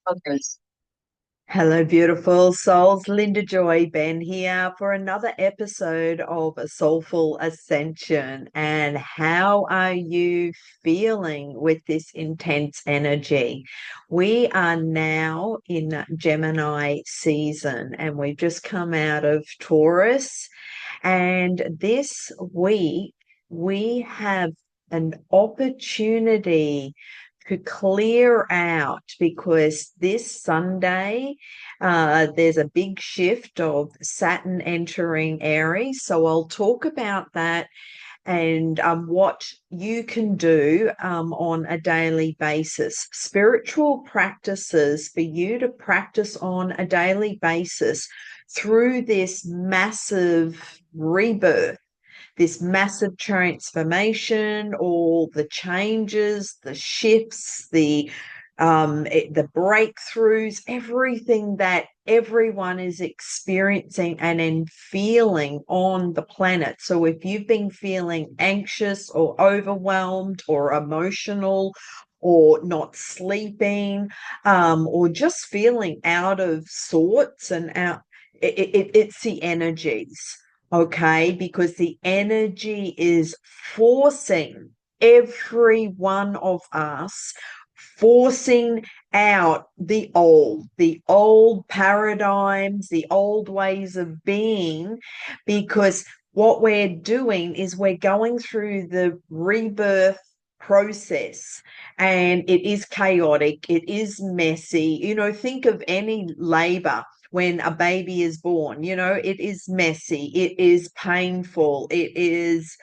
Okay. Hello, beautiful souls. Linda Joy Ben here for another episode of A Soulful Ascension. And how are you feeling with this intense energy? We are now in Gemini season and we've just come out of Taurus. And this week we have an opportunity to clear out because this Sunday there's a big shift of Saturn entering Aries. So I'll talk about that and what you can do on a daily basis. Spiritual practices for you to practice on a daily basis through this massive rebirth, this massive transformation, all the changes, the shifts, the breakthroughs, everything that everyone is experiencing and in feeling on the planet. So if you've been feeling anxious or overwhelmed or emotional or not sleeping, or just feeling out of sorts and out, it's the energies. Okay, because the energy is forcing every one of us, forcing out the old paradigms, the old ways of being, because what we're doing is we're going through the rebirth process and it is chaotic, it is messy. Think of any labor when a baby is born. It is messy, it is painful, it's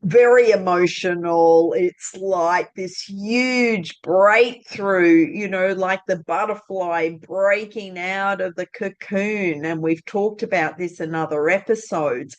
very emotional. It's like this huge breakthrough, like the butterfly breaking out of the cocoon. And we've talked about this in other episodes.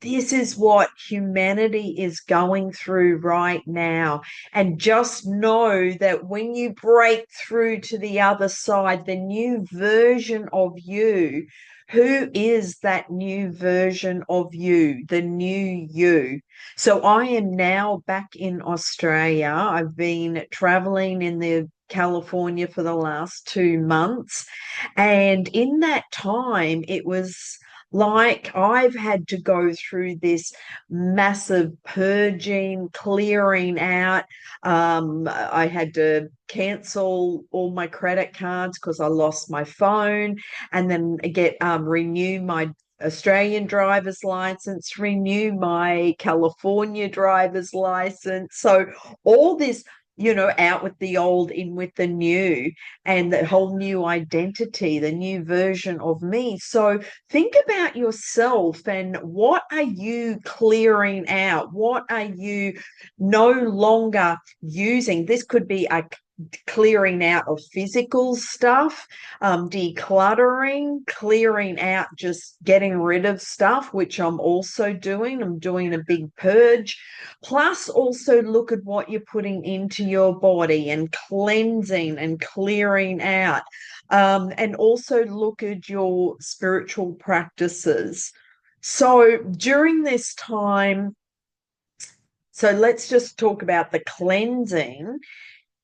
This is what humanity is going through right now. And just know that when you break through to the other side, the new version of you, who is that new version of you, the new you? So I am now back in Australia. I've been traveling in the California for the last 2 months. And in that time, it was like I've had to go through this massive purging, clearing out. I had to cancel all my credit cards because I lost my phone, and then get renew my Australian driver's license, renew my California driver's license. So all this, out with the old, in with the new, and the whole new identity, the new version of me. So think about yourself and what are you clearing out? What are you no longer using? This could be a clearing out of physical stuff, decluttering, clearing out, just getting rid of stuff, which I'm also doing. I'm doing a big purge. Plus, also look at what you're putting into your body and cleansing and clearing out. And also look at your spiritual practices. So during this time, so let's just talk about the cleansing.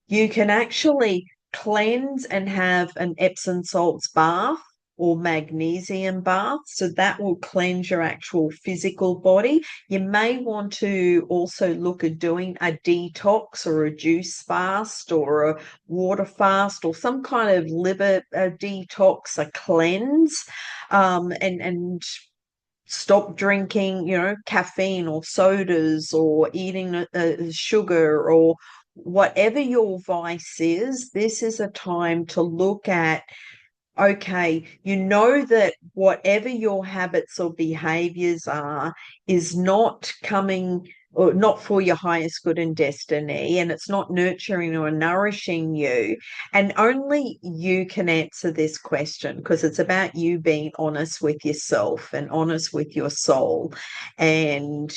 You can actually cleanse and have an Epsom salts bath or magnesium bath. So that will cleanse your actual physical body. You may want to also look at doing a detox or a juice fast or a water fast or some kind of liver detox, a cleanse, and stop drinking, caffeine or sodas or eating sugar or whatever your vice is. This is a time to look at, okay, that whatever your habits or behaviors are is not coming or not for your highest good and destiny, and it's not nurturing or nourishing you. And only you can answer this question because it's about you being honest with yourself and honest with your soul. And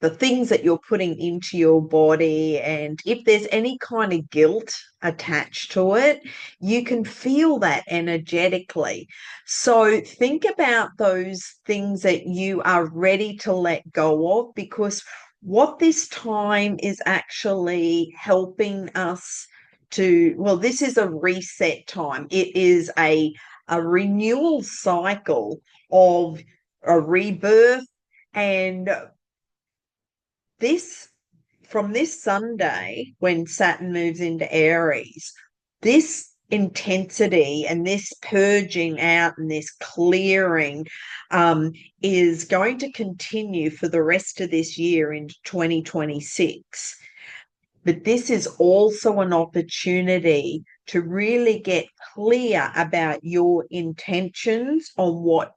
the things that you're putting into your body, and if there's any kind of guilt attached to it, you can feel that energetically. So think about those things that you are ready to let go of, because what this time is actually helping us to, well, this is a reset time. It is a renewal cycle of a rebirth. And this, from this Sunday, when Saturn moves into Aries, this intensity and this purging out and this clearing is going to continue for the rest of this year into 2026. But this is also an opportunity to really get clear about your intentions on what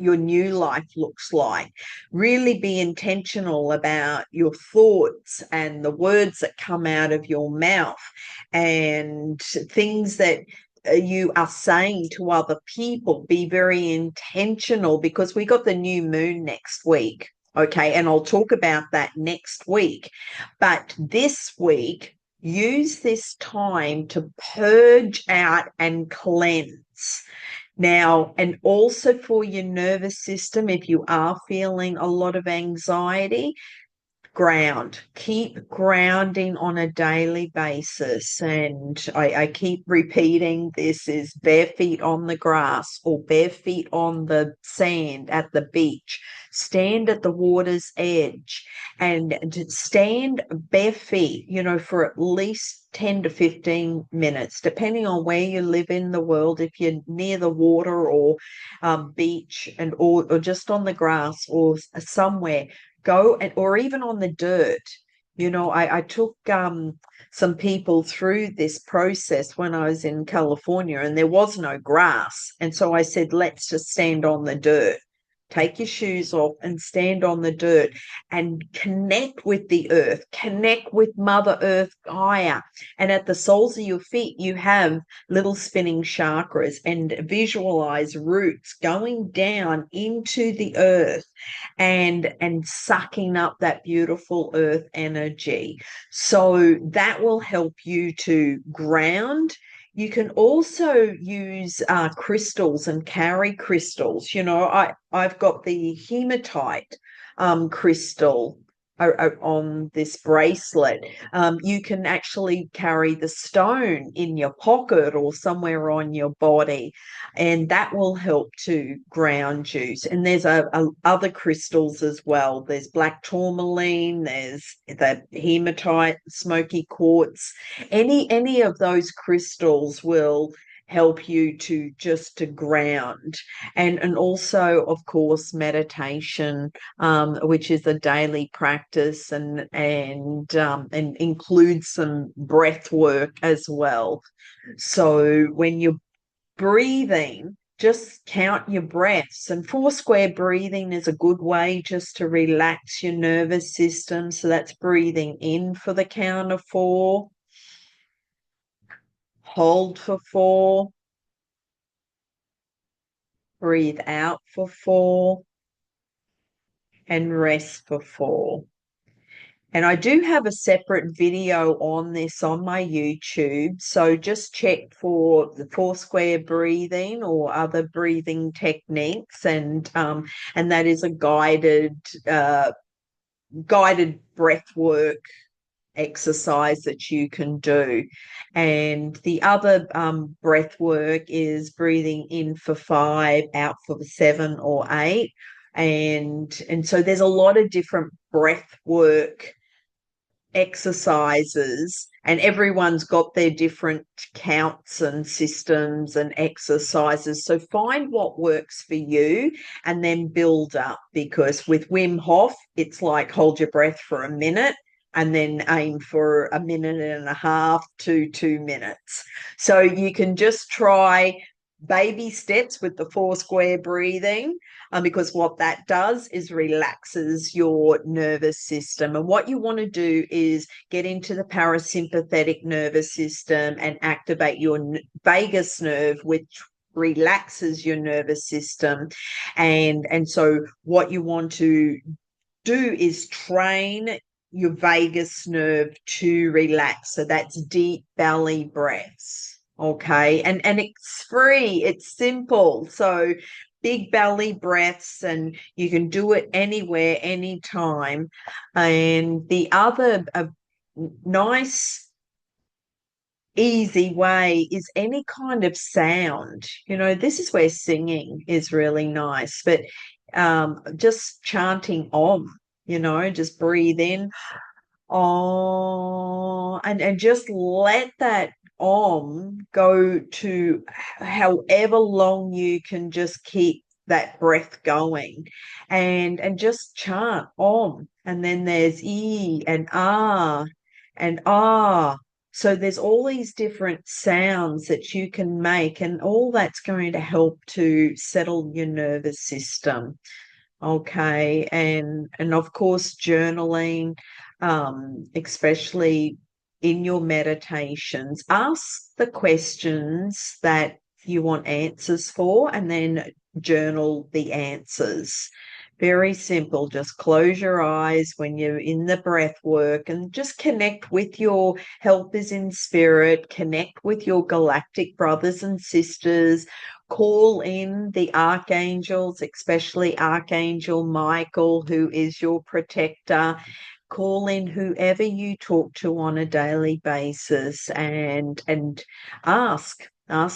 your new life looks like. Really be intentional about your thoughts and the words that come out of your mouth and things that you are saying to other people. Be very intentional, because we got the new moon next week. Okay. And I'll talk about that next week. But this week, use this time to purge out and cleanse. Now, and also for your nervous system, if you are feeling a lot of anxiety, ground. Keep grounding on a daily basis. And I keep repeating this is bare feet on the grass or bare feet on the sand at the beach. Stand at the water's edge and stand bare feet, for at least 10 to 15 minutes, depending on where you live in the world. If you're near the water or beach or just on the grass or somewhere, go or even on the dirt. I took some people through this process when I was in California, and there was no grass. And so I said, let's just stand on the dirt. Take your shoes off and stand on the dirt and connect with the earth, connect with Mother Earth, Gaia. And at the soles of your feet, you have little spinning chakras, and visualize roots going down into the earth and sucking up that beautiful earth energy. So that will help you to ground. You can also use crystals and carry crystals. I've got the hematite crystal on this bracelet. You can actually carry the stone in your pocket or somewhere on your body, and that will help to ground you. And there's other crystals as well. There's black tourmaline, there's the hematite, smoky quartz. Any of those crystals will help you to ground. And also, of course, meditation, which is a daily practice, and includes some breath work as well. So when you're breathing, just count your breaths. And 4 square breathing is a good way just to relax your nervous system. So that's breathing in for the count of 4, hold for 4, breathe out for 4, and rest for 4. And I do have a separate video on this on my YouTube. So just check for the 4 square breathing or other breathing techniques. And that is a guided breath work exercise that you can do. And the other breath work is breathing in for 5, out for 7 or 8. And so there's a lot of different breath work exercises, and everyone's got their different counts and systems and exercises. So find what works for you and then build up, because with Wim Hof, it's like hold your breath for a minute and then aim for a minute and a half to 2 minutes. So you can just try baby steps with the 4 square breathing, because what that does is relaxes your nervous system. And what you want to do is get into the parasympathetic nervous system and activate your vagus nerve, which relaxes your nervous system. And so what you want to do is train your vagus nerve to relax. So that's deep belly breaths. Okay. And it's free, it's simple. So big belly breaths, and you can do it anywhere, anytime. And the other nice easy way is any kind of sound. This is where singing is really nice, but just chanting om, just breathe in, oh, and just let that om go to however long you can just keep that breath going, and just chant om. And then there's e and ah. So there's all these different sounds that you can make, and all that's going to help to settle your nervous system. Okay, and of course journaling, especially in your meditations, ask the questions that you want answers for, and then journal the answers. Very simple. Just close your eyes when you're in the breath work and just connect with your helpers in spirit, connect with your galactic brothers and sisters. Call in the archangels, especially Archangel Michael, who is your protector. Call in whoever you talk to on a daily basis, and ask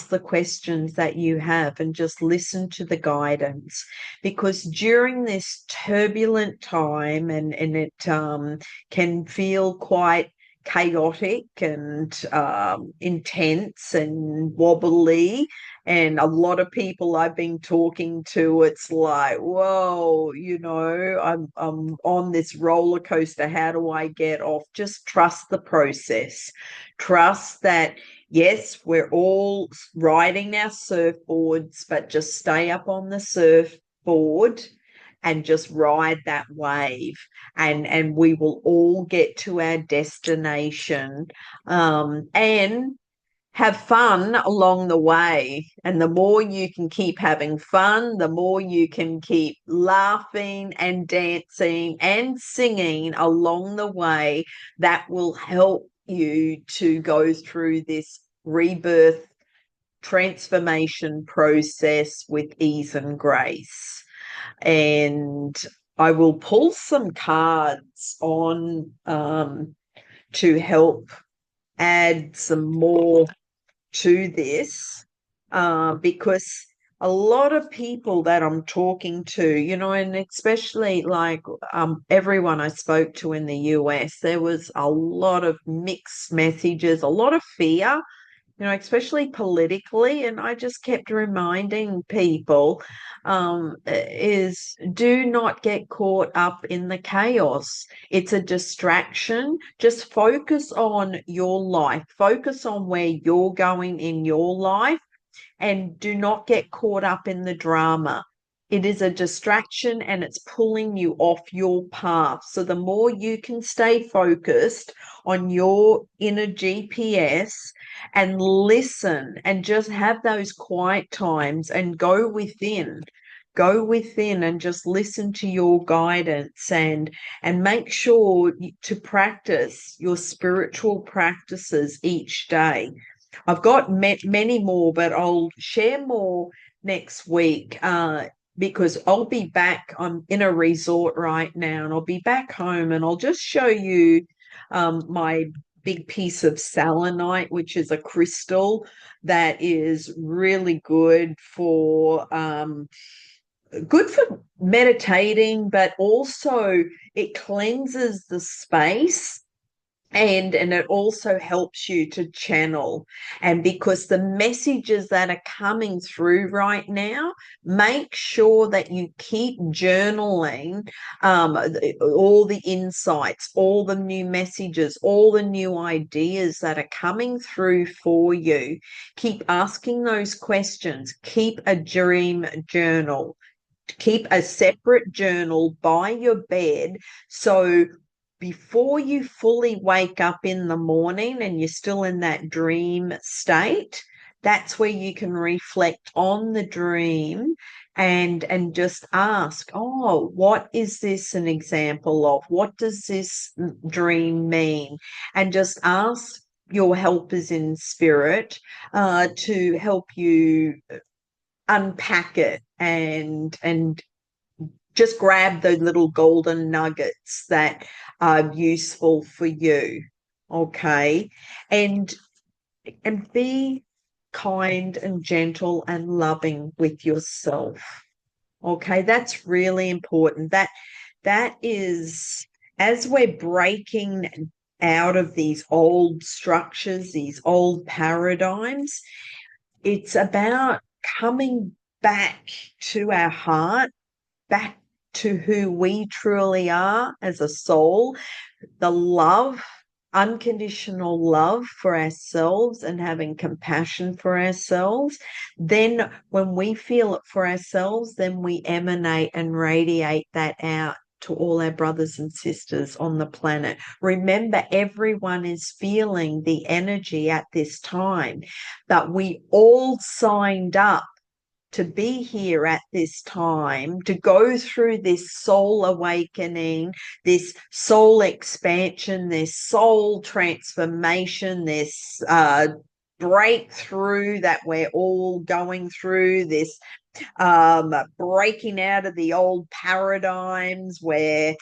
the questions that you have, and just listen to the guidance. Because during this turbulent time, and it can feel quite chaotic and intense and wobbly, and a lot of people I've been talking to, it's like, whoa, I'm on this roller coaster. How do I get off? Just trust the process. Trust that, yes, we're all riding our surfboards, but just stay up on the surfboard and just ride that wave, and we will all get to our destination, and have fun along the way. And the more you can keep having fun, the more you can keep laughing and dancing and singing along the way. That will help you to go through this rebirth transformation process with ease and grace. And I will pull some cards on to help add some more to this, because a lot of people that I'm talking to, and especially like everyone I spoke to in the US, there was a lot of mixed messages, a lot of fear, especially politically. And I just kept reminding people, is do not get caught up in the chaos. It's a distraction. Just focus on your life, focus on where you're going in your life, and do not get caught up in the drama. It is a distraction, and it's pulling you off your path. So the more you can stay focused on your inner GPS and listen, and just have those quiet times, and go within and just listen to your guidance, and make sure to practice your spiritual practices each day. I've got many more, but I'll share more next week, because I'll be back. I'm in a resort right now, and I'll be back home, and I'll just show you my big piece of selenite, which is a crystal that is really good for meditating, but also it cleanses the space, and it also helps you to channel. And because the messages that are coming through right now, make sure that you keep journaling all the insights, all the new messages, all the new ideas that are coming through for you. Keep asking those questions. Keep a dream journal. Keep a separate journal by your bed, so before you fully wake up in the morning and you're still in that dream state, that's where you can reflect on the dream, and just ask, oh, what is this an example of? What does this dream mean? And just ask your helpers in spirit to help you unpack it and just grab those little golden nuggets that are useful for you. Okay. And be kind and gentle and loving with yourself. Okay, that's really important. That is, as we're breaking out of these old structures, these old paradigms, it's about coming back to our heart, back to who we truly are as a soul, the love, unconditional love for ourselves and having compassion for ourselves. Then when we feel it for ourselves, then we emanate and radiate that out to all our brothers and sisters on the planet. Remember, everyone is feeling the energy at this time, but we all signed up to be here at this time, to go through this soul awakening, this soul expansion, this soul transformation, this breakthrough that we're all going through, this breaking out of the old paradigms. We're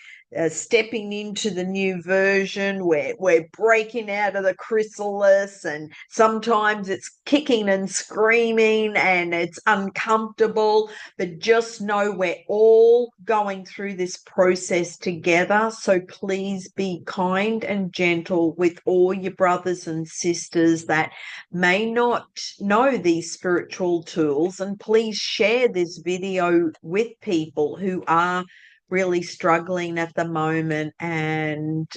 stepping into the new version. We're breaking out of the chrysalis, and sometimes it's kicking and screaming and it's uncomfortable, but just know we're all going through this process together. So please be kind and gentle with all your brothers and sisters that may not know these spiritual tools, and please share this video with people who are really struggling at the moment and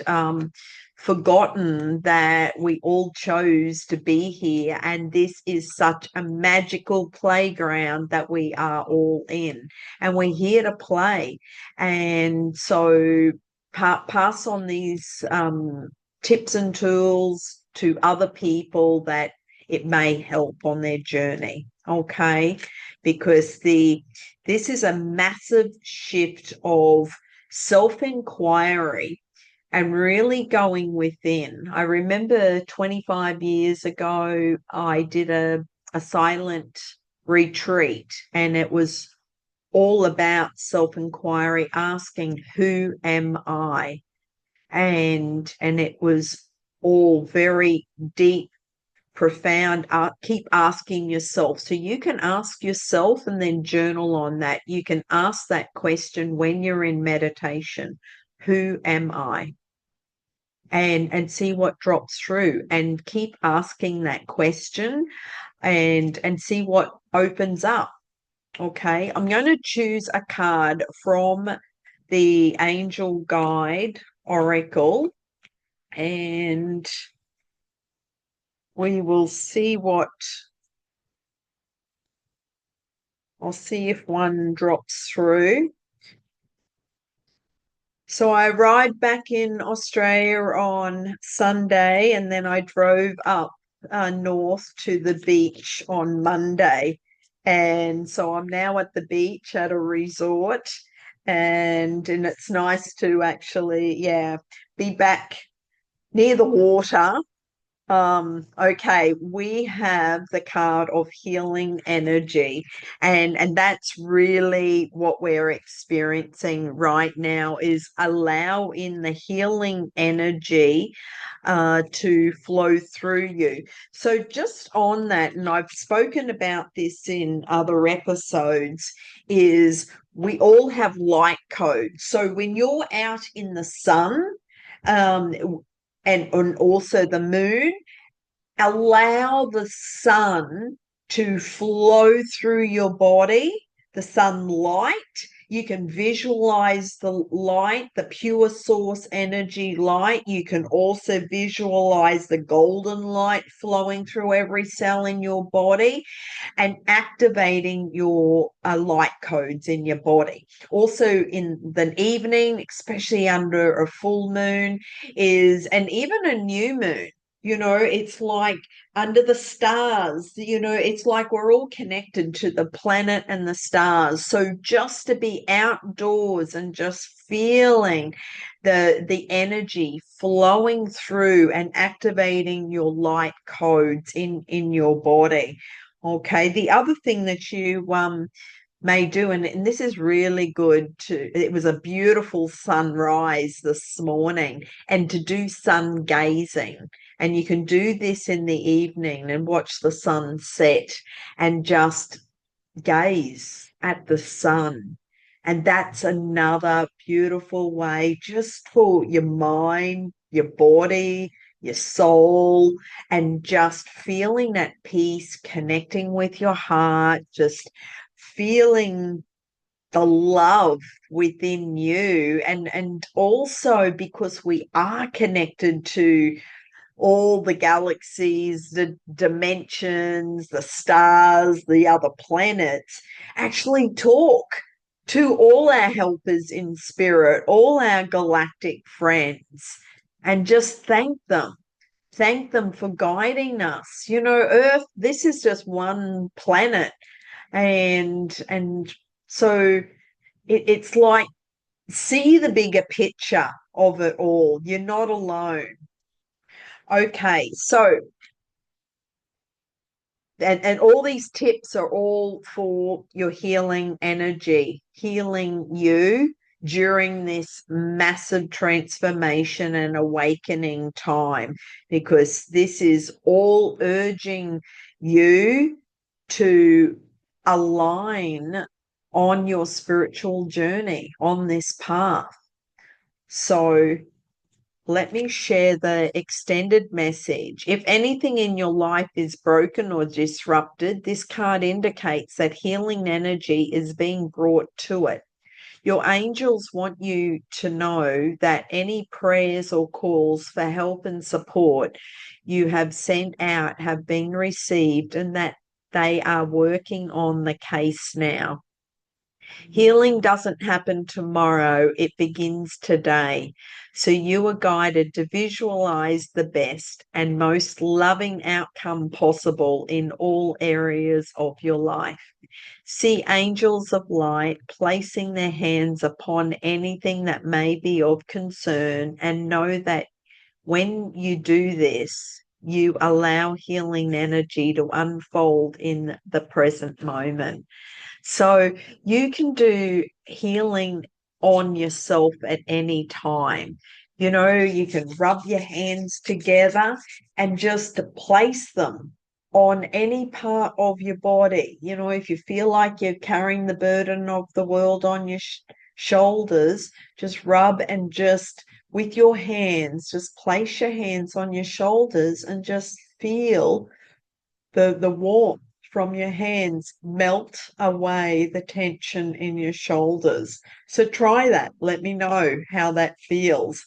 forgotten that we all chose to be here, and this is such a magical playground that we are all in, and we're here to play. And so pass on these tips and tools to other people that it may help on their journey. Okay, because this is a massive shift of self-inquiry and really going within. I remember 25 years ago, I did a silent retreat, and it was all about self-inquiry, asking, who am I? And it was all very deep, profound. Keep asking yourself. So you can ask yourself and then journal on that. You can ask that question when you're in meditation, who am I? And see what drops through, and keep asking that question and see what opens up. Okay, I'm going to choose a card from the Angel Guide Oracle, and we will see what, I'll see if one drops through. So I arrived back in Australia on Sunday, and then I drove up north to the beach on Monday. And so I'm now at the beach at a resort, and it's nice to actually, yeah, be back near the water. Okay, we have the card of healing energy, and that's really what we're experiencing right now, is allow in the healing energy to flow through you. So just on that, and I've spoken about this in other episodes, is we all have light codes. So when you're out in the sun, and also the moon, allow the sun to flow through your body, the sunlight. You can visualize the light, the pure source energy light. You can also visualize the golden light flowing through every cell in your body and activating your light codes in your body. Also in the evening, especially under a full moon, and even a new moon, it's like under the stars, it's like we're all connected to the planet and the stars. So just to be outdoors and just feeling the energy flowing through and activating your light codes in your body. Okay. The other thing that you may do, and this is really good to, it was a beautiful sunrise this morning, and to do sun gazing. And you can do this in the evening and watch the sun set and just gaze at the sun. And that's another beautiful way just for your mind, your body, your soul, and just feeling at peace, connecting with your heart, just feeling the love within you. And also because we are connected to all the galaxies, the dimensions, the stars, the other planets, actually talk to all our helpers in spirit, all our galactic friends, and just thank them. Thank them for guiding us. You know, Earth, this is just one planet. And so it's like, see the bigger picture of it all. You're not alone. Okay, so and all these tips are all for your healing energy, healing you during this massive transformation and awakening time, because this is all urging you to align on your spiritual journey on this path. So let me share the extended message. If anything in your life is broken or disrupted, this card indicates that healing energy is being brought to it. Your angels want you to know that any prayers or calls for help and support you have sent out have been received, and that they are working on the case now. Healing doesn't happen tomorrow, it begins today. So you are guided to visualize the best and most loving outcome possible in all areas of your life. See angels of light placing their hands upon anything that may be of concern, and know that when you do this, you allow healing energy to unfold in the present moment. So you can do healing on yourself at any time. You know, you can rub your hands together and just place them on any part of your body. You know, if you feel like you're carrying the burden of the world on your shoulders, just rub and just with your hands, just place your hands on your shoulders and just feel the warmth from your hands melt away the tension in your shoulders. So try that. Let me know how that feels.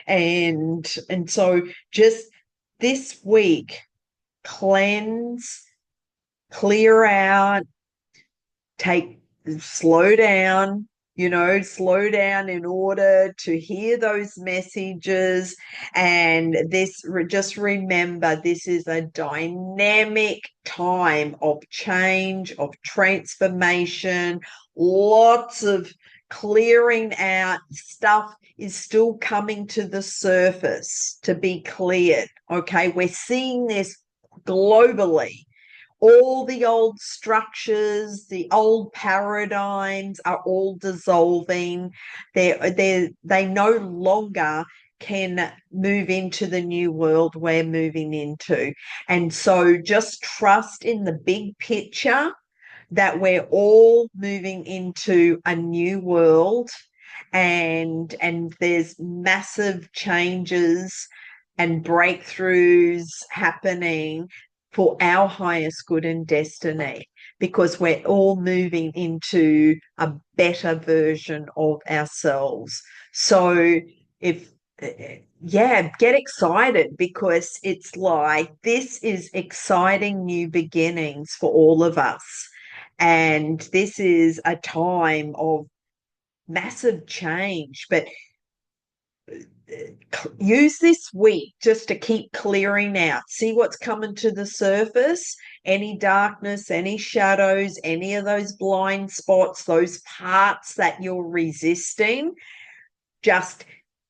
And so just this week, cleanse, clear out, take slow down, slow down in order to hear those messages. And just remember, this is a dynamic time of change, of transformation, lots of clearing out. Stuff is still coming to the surface to be cleared. Okay, we're seeing this globally. All the old structures, the old paradigms are all dissolving. They no longer can move into the new world we're moving into. And so just trust in the big picture that we're all moving into a new world, and there's massive changes and breakthroughs happening for our highest good and destiny, because we're all moving into a better version of ourselves. So get excited, because it's like this is exciting new beginnings for all of us. And this is a time of massive change, but use this week just to keep clearing out, see what's coming to the surface, any darkness, any shadows, any of those blind spots, those parts that you're resisting. Just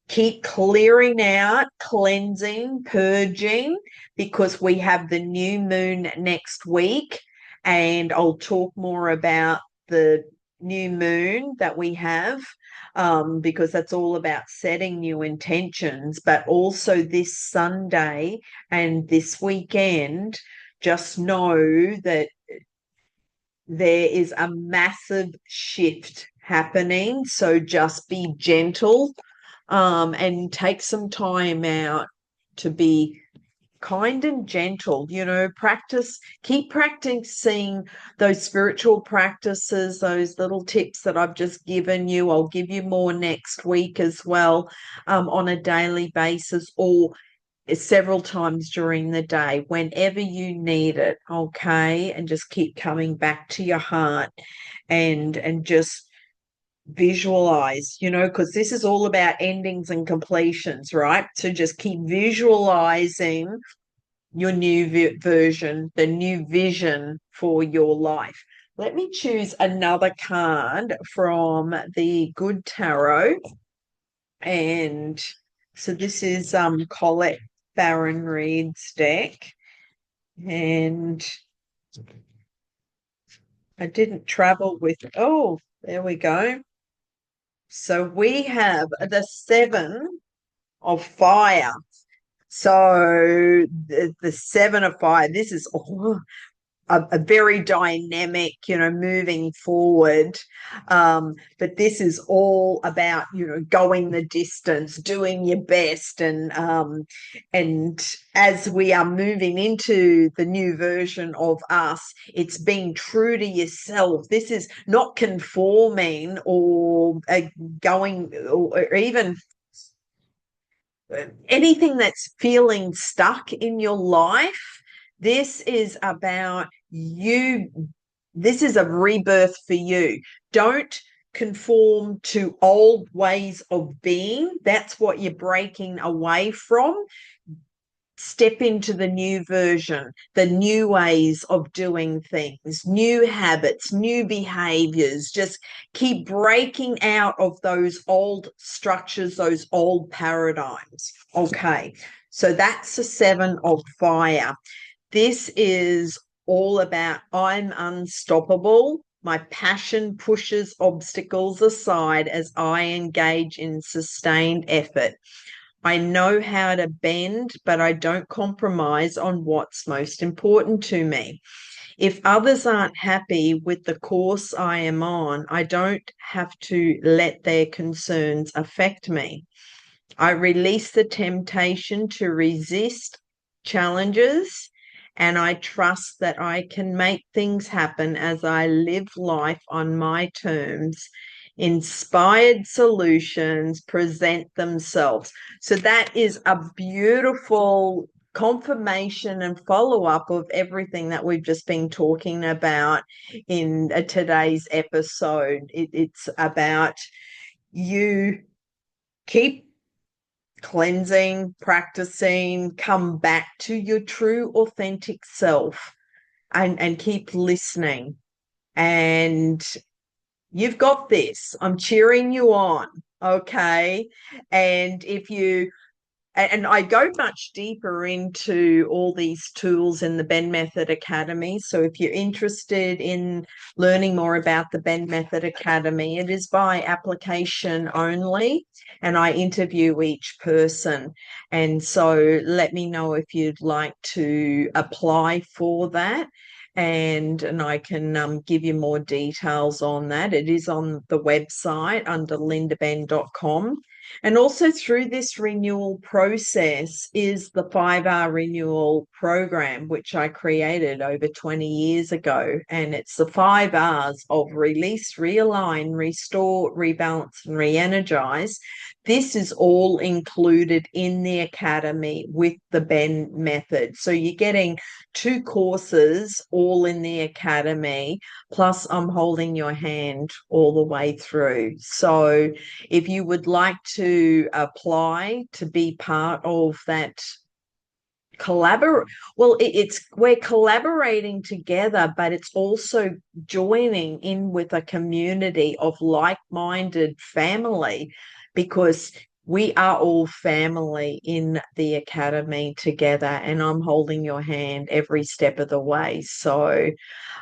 keep clearing out, cleansing, purging, because we have the new moon next week. And I'll talk more about the new moon that we have, because that's all about setting new intentions. But also this Sunday and this weekend, just know that there is a massive shift happening. So just be gentle, and take some time out to be kind and gentle. Keep practicing those spiritual practices, those little tips that I've just given you. I'll give you more next week as well, on a daily basis, or several times during the day, whenever you need it. Okay. And just keep coming back to your heart, and just visualize, because this is all about endings and completions, right? So just keep visualizing your new version, the new vision for your life. Let me choose another card from the Good Tarot. And so this is Colette Baron Reed's deck. And I didn't travel with, oh, there we go. So we have the Seven of Fire. So the Seven of Fire, this is a very dynamic, moving forward. But this is all about, going the distance, doing your best. And as we are moving into the new version of us, it's being true to yourself. This is not conforming or going, or even anything that's feeling stuck in your life. This is about you. This is a rebirth for you. Don't conform to old ways of being. That's what you're breaking away from. Step into the new version, the new ways of doing things, new habits, new behaviors. Just keep breaking out of those old structures, those old paradigms. Okay, so that's the Seven of Fire. This is all about I'm unstoppable. My passion pushes obstacles aside as I engage in sustained effort. I know how to bend, but I don't compromise on what's most important to me. If others aren't happy with the course I am on, I don't have to let their concerns affect me. I release the temptation to resist challenges, and I trust that I can make things happen as I live life on my terms. Inspired solutions present themselves. So that is a beautiful confirmation and follow-up of everything that we've just been talking about in today's episode. It's about you keep cleansing, practicing, come back to your true, authentic self, and keep listening. And you've got this. I'm cheering you on. Okay. And if you, and I go much deeper into all these tools in the Ben Method Academy. So if you're interested in learning more about the Ben Method Academy, it is by application only, and I interview each person. And so let me know if you'd like to apply for that. And I can give you more details on that. It is on the website under lindaben.com. And also through this renewal process is the 5R renewal program, which I created over 20 years ago. And it's the 5 R's of release, realign, restore, rebalance, and re-energize. This is all included in the academy with the Ben method. So you're getting 2 courses all in the academy, plus I'm holding your hand all the way through. So if you would like to apply to be part of that we're collaborating together, but it's also joining in with a community of like-minded family, because we are all family in the academy together, and I'm holding your hand every step of the way. So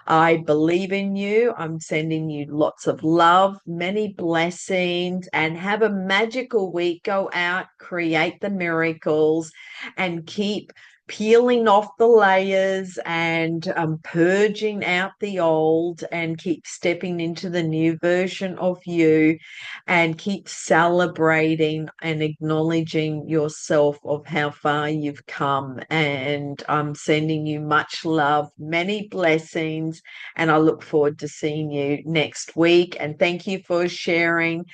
I believe in you. I'm sending you lots of love, many blessings, and have a magical week. Go out, create the miracles, and keep peeling off the layers and purging out the old, and keep stepping into the new version of you, and keep celebrating and acknowledging yourself of how far you've come. And I'm sending you much love, many blessings, and I look forward to seeing you next week. And thank you for sharing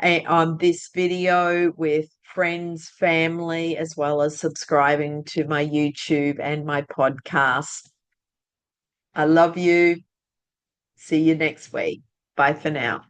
on this video with friends, family, as well as subscribing to my YouTube and my podcast. I love you. See you next week. Bye for now.